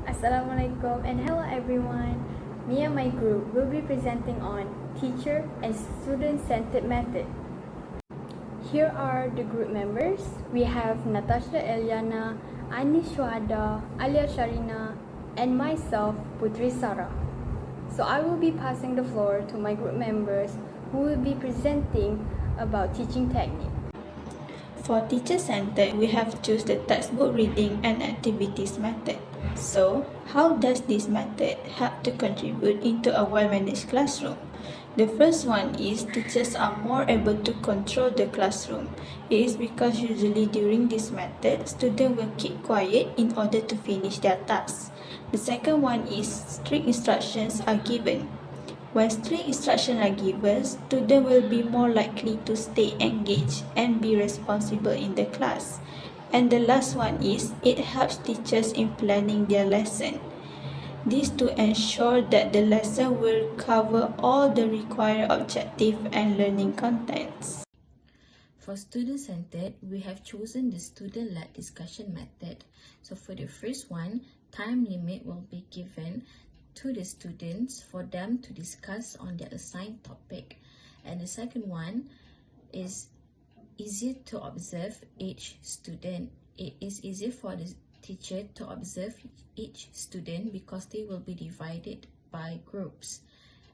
Assalamualaikum and hello everyone. Me and my group will be presenting on teacher and student-centered method. Here are the group members. We have Natasha Eliana, Anis Shuhada, Alia Sharina, and myself, Putri Sarah. So I will be passing the floor to my group members who will be presenting about teaching technique. For teacher-centered, we have choose the textbook reading and activities method. So, how does this method help to contribute into a well-managed classroom? The first one is teachers are more able to control the classroom. It is because usually during this method, students will keep quiet in order to finish their tasks. The second one is strict instructions are given. When strict instructions are given, students will be more likely to stay engaged and be responsible in the class. And the last one is, it helps teachers in planning their lesson. This to ensure that the lesson will cover all the required objective and learning contents. For student-centered, we have chosen the student-led discussion method. So for the first one, time limit will be given to the students for them to discuss on their assigned topic. And the second one is easier to observe each student. It is easier for the teacher to observe each student because they will be divided by groups.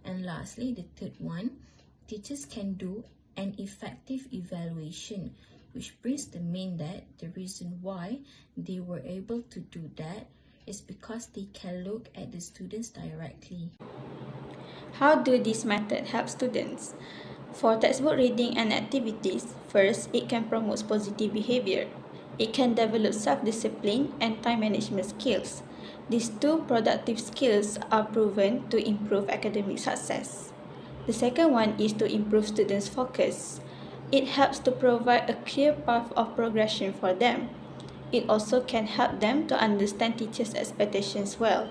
And lastly, the third one, teachers can do an effective evaluation, which brings the main that the reason why they were able to do that is because they can look at the students directly. How do this method help students? For textbook reading and activities, first, it can promote positive behavior. It can develop self-discipline and time management skills. These two productive skills are proven to improve academic success. The second one is to improve students' focus. It helps to provide a clear path of progression for them. It also can help them to understand teachers' expectations well.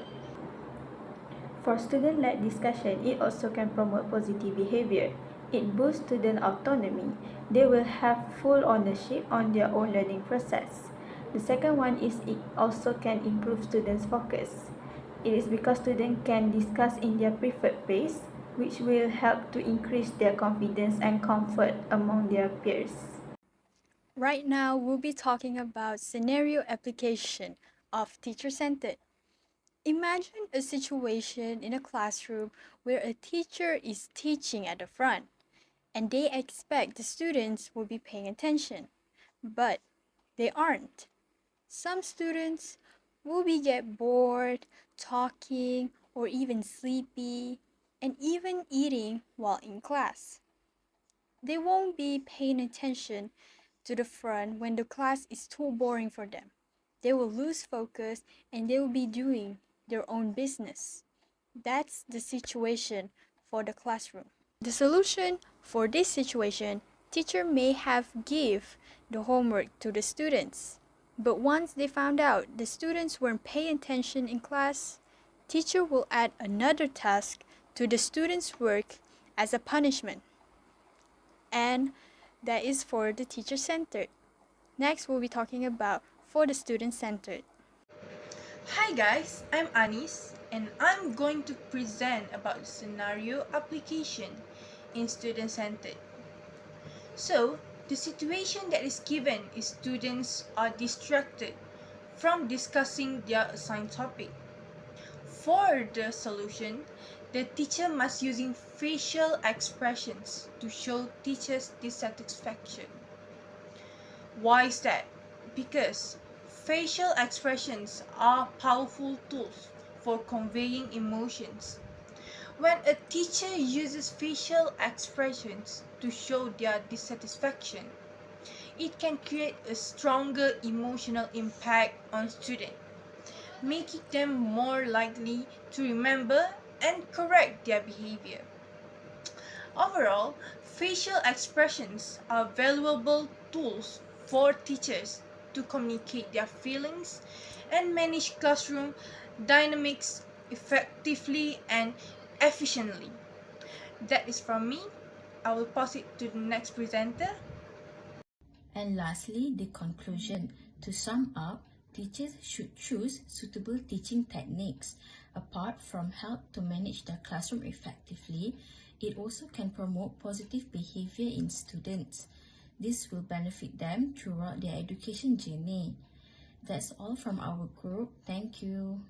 For student-led discussion, it also can promote positive behavior. It boosts student autonomy. They will have full ownership on their own learning process. The second one is it also can improve students' focus. It is because students can discuss in their preferred pace, which will help to increase their confidence and comfort among their peers. Right now, we'll be talking about scenario application of teacher-centered. Imagine a situation in a classroom where a teacher is teaching at the front and they expect the students will be paying attention, but they aren't. Some students will get bored, talking, or even sleepy, and even eating while in class. They won't be paying attention to the front when the class is too boring for them. They will lose focus and they will be doing their own business. That's the situation for the classroom. The solution for this situation, teacher may have give the homework to the students. But once they found out the students weren't paying attention in class, teacher will add another task to the students' work as a punishment. And that is for the teacher-centered. Next, we'll be talking about for the student-centered. Hi guys, I'm Anis and I'm going to present about the scenario application in student-centered. So, the situation that is given is students are distracted from discussing their assigned topic. For the solution, the teacher must using facial expressions to show teachers' dissatisfaction. Why is that? Because facial expressions are powerful tools for conveying emotions. When a teacher uses facial expressions to show their dissatisfaction, it can create a stronger emotional impact on students, making them more likely to remember and correct their behavior. Overall, facial expressions are valuable tools for teachers to communicate their feelings and manage classroom dynamics effectively and efficiently. That is from me. I will pass it to the next presenter. And lastly, the conclusion. To sum up, Teachers should choose suitable teaching techniques. Apart from help to manage the classroom effectively, it also can promote positive behavior in students. This will benefit them throughout their education journey. That's all from our group. Thank you.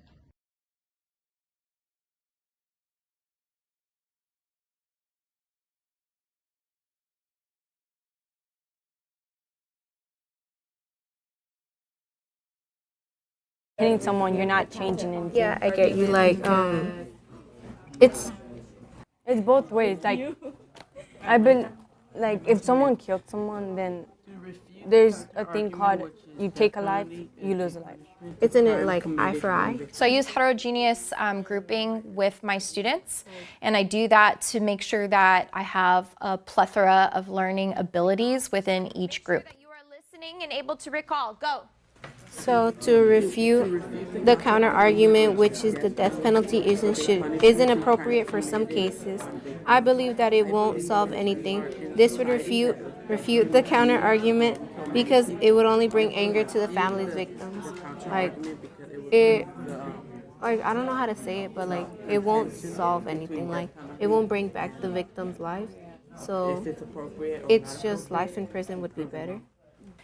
Hitting someone, you're not changing anything. Yeah, I get you. Like, it's It's both ways. Like, I've been, like, if someone killed someone, then there's a thing called you take a life, you lose a life. isn't it like eye for eye? So I use heterogeneous grouping with my students, and I do that to make sure that I have a plethora of learning abilities within each group. You are listening and able to recall. Go. So to refute the counter argument, which is the death penalty isn't appropriate for some cases, I believe that it won't solve anything. This would refute the counter argument because it would only bring anger to the family's victims. Like I don't know how to say it, but like it won't solve anything. Like it won't bring back the victim's life. So it's just life in prison would be better.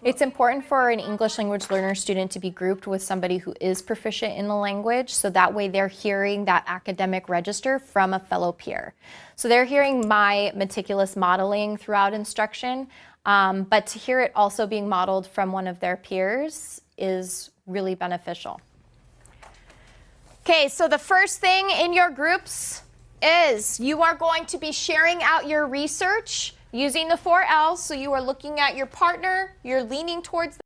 It's important for an English language learner student to be grouped with somebody who is proficient in the language, so that way they're hearing that academic register from a fellow peer. So they're hearing my meticulous modeling throughout instruction, but to hear it also being modeled from one of their peers is really beneficial. Okay, so the first thing in your groups is you are going to be sharing out your research using the 4 L's. So you are looking at your partner, you're leaning towards